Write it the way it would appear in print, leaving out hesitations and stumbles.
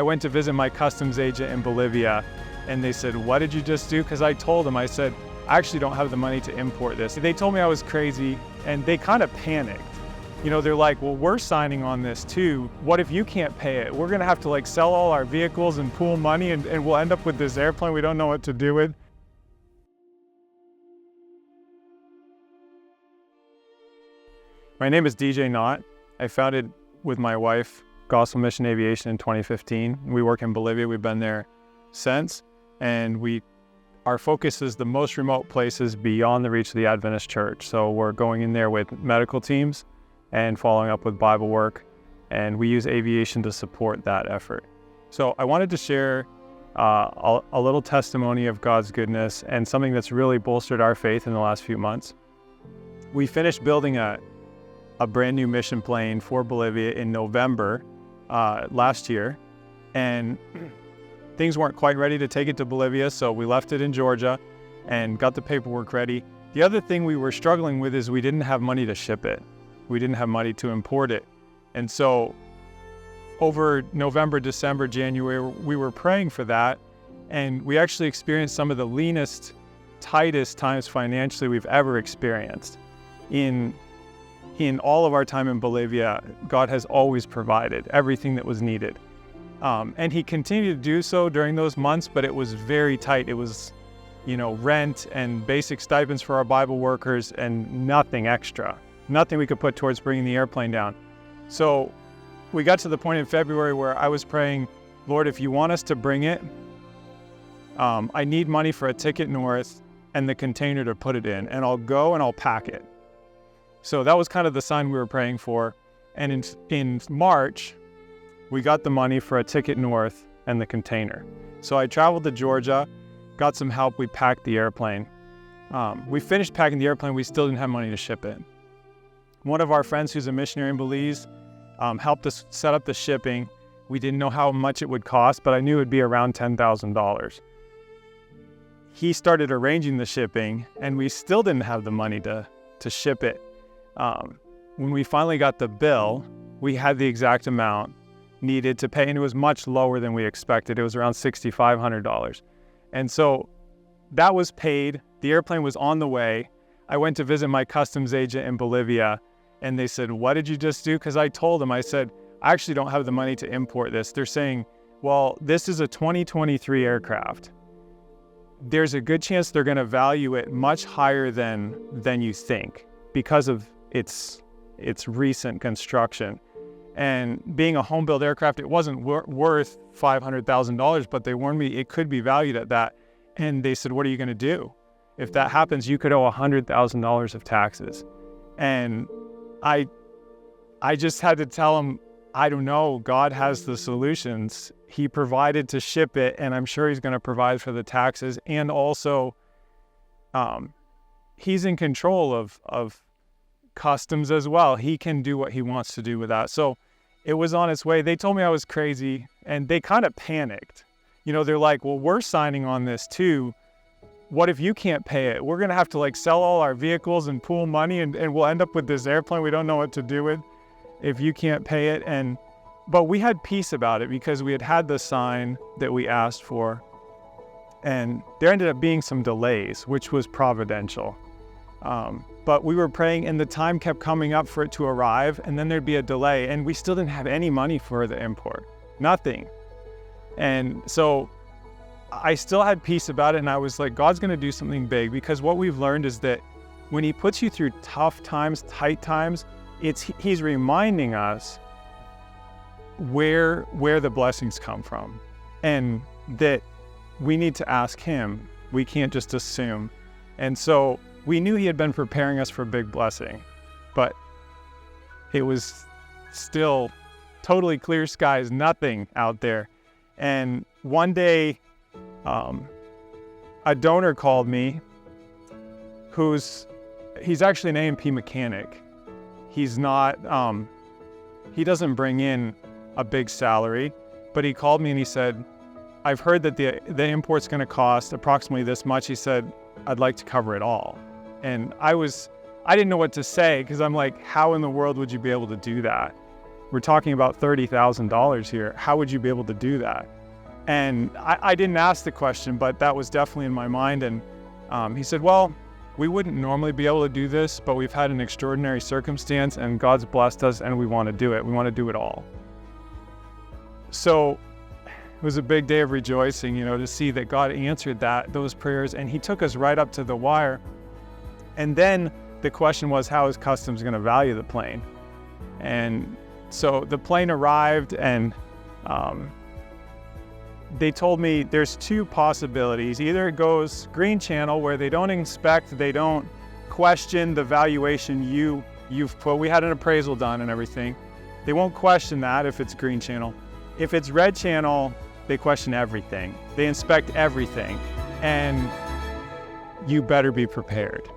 I went to visit my customs agent in Bolivia, and they said, "What did you just do?" Because I told them, I said, "I actually don't have the money to import this." They told me I was crazy, and they kind of panicked. You know, they're like, "Well, we're signing on this too. What if you can't pay it? We're gonna have to like sell all our vehicles and pool money, and we'll end up with this airplane we don't know what to do with." My name is Knott. I founded with my wife Gospel Mission Aviation in 2015. We work in Bolivia. We've been there since, and our focus is the most remote places beyond the reach of the Adventist Church. So we're going in there with medical teams and following up with Bible work, and we use aviation to support that effort. So I wanted to share a little testimony of God's goodness and something that's really bolstered our faith in the last few months. We finished building a brand new mission plane for Bolivia in November last year, and things weren't quite ready to take it to Bolivia, so we left it in Georgia and got the paperwork ready. The other thing we were struggling with is we didn't have money to ship it. We didn't have money to import it. And so over November, December, January, we were praying for that, and we actually experienced some of the leanest, tightest times financially we've ever experienced. In all of our time in Bolivia, God has always provided everything that was needed. And he continued to do so during those months, but it was very tight. It was, rent and basic stipends for our Bible workers and nothing extra, nothing we could put towards bringing the airplane down. So we got to the point in February where I was praying, "Lord, if you want us to bring it, I need money for a ticket north and the container to put it in, and I'll go and I'll pack it." So that was kind of the sign we were praying for. And in March, we got the money for a ticket north and the container. So I traveled to Georgia, got some help, we packed the airplane. We finished packing the airplane, we still didn't have money to ship it. One of our friends who's a missionary in Belize helped us set up the shipping. We didn't know how much it would cost, but I knew it would be around $10,000. He started arranging the shipping, and we still didn't have the money to ship it. When we finally got the bill, we had the exact amount needed to pay, and it was much lower than we expected. It was around $6,500. And so that was paid. The airplane was on the way. I went to visit my customs agent in Bolivia, and they said, "What did you just do?" Because I told them, I said, "I actually don't have the money to import this." They're saying, "Well, this is a 2023 aircraft. There's a good chance they're going to value it much higher than you think because of its recent construction. And being a home-built aircraft, it wasn't worth $500,000, but they warned me it could be valued at that." And they said, "What are you going to do? If that happens, you could owe $100,000 of taxes." And I just had to tell them, I don't know, God has the solutions. He provided to ship it, and I'm sure he's going to provide for the taxes. And also, he's in control of customs as well. He can do what he wants to do with that. So it was on its way. They told me I was crazy, and they kind of panicked. They're like, "Well, we're signing on this too. What if you can't pay it? We're going to have to like sell all our vehicles and pool money, and we'll end up with this airplane we don't know what to do with if you can't pay it." But we had peace about it because we had the sign that we asked for. And there ended up being some delays, which was providential. But we were praying, and the time kept coming up for it to arrive, and then there'd be a delay, and we still didn't have any money for the import. Nothing. And so I still had peace about it, and I was like, God's going to do something big, because what we've learned is that when he puts you through tough times, tight times, he's reminding us where the blessings come from, and that we need to ask him. We can't just assume. And so we knew he had been preparing us for a big blessing, but it was still totally clear skies, nothing out there. And one day, a donor called me he's actually an A&P mechanic. He's not, he doesn't bring in a big salary, but he called me and he said, "I've heard that the import's going to cost approximately this much." He said, "I'd like to cover it all." And I didn't know what to say, because I'm like, how in the world would you be able to do that? we're talking about $30,000 here. How would you be able to do that? And I didn't ask the question, but that was definitely in my mind. And he said, well, we wouldn't normally be able to do this, but we've had an extraordinary circumstance and God's blessed us and we want to do it. We want to do it all. So it was a big day of rejoicing, to see that God answered those prayers, and he took us right up to the wire. And then the question was, how is Customs going to value the plane? And so the plane arrived, and they told me there's two possibilities. Either it goes green channel, where they don't inspect, they don't question the valuation you've put. We had an appraisal done and everything. They won't question that if it's green channel. If it's red channel, they question everything. They inspect everything, and you better be prepared.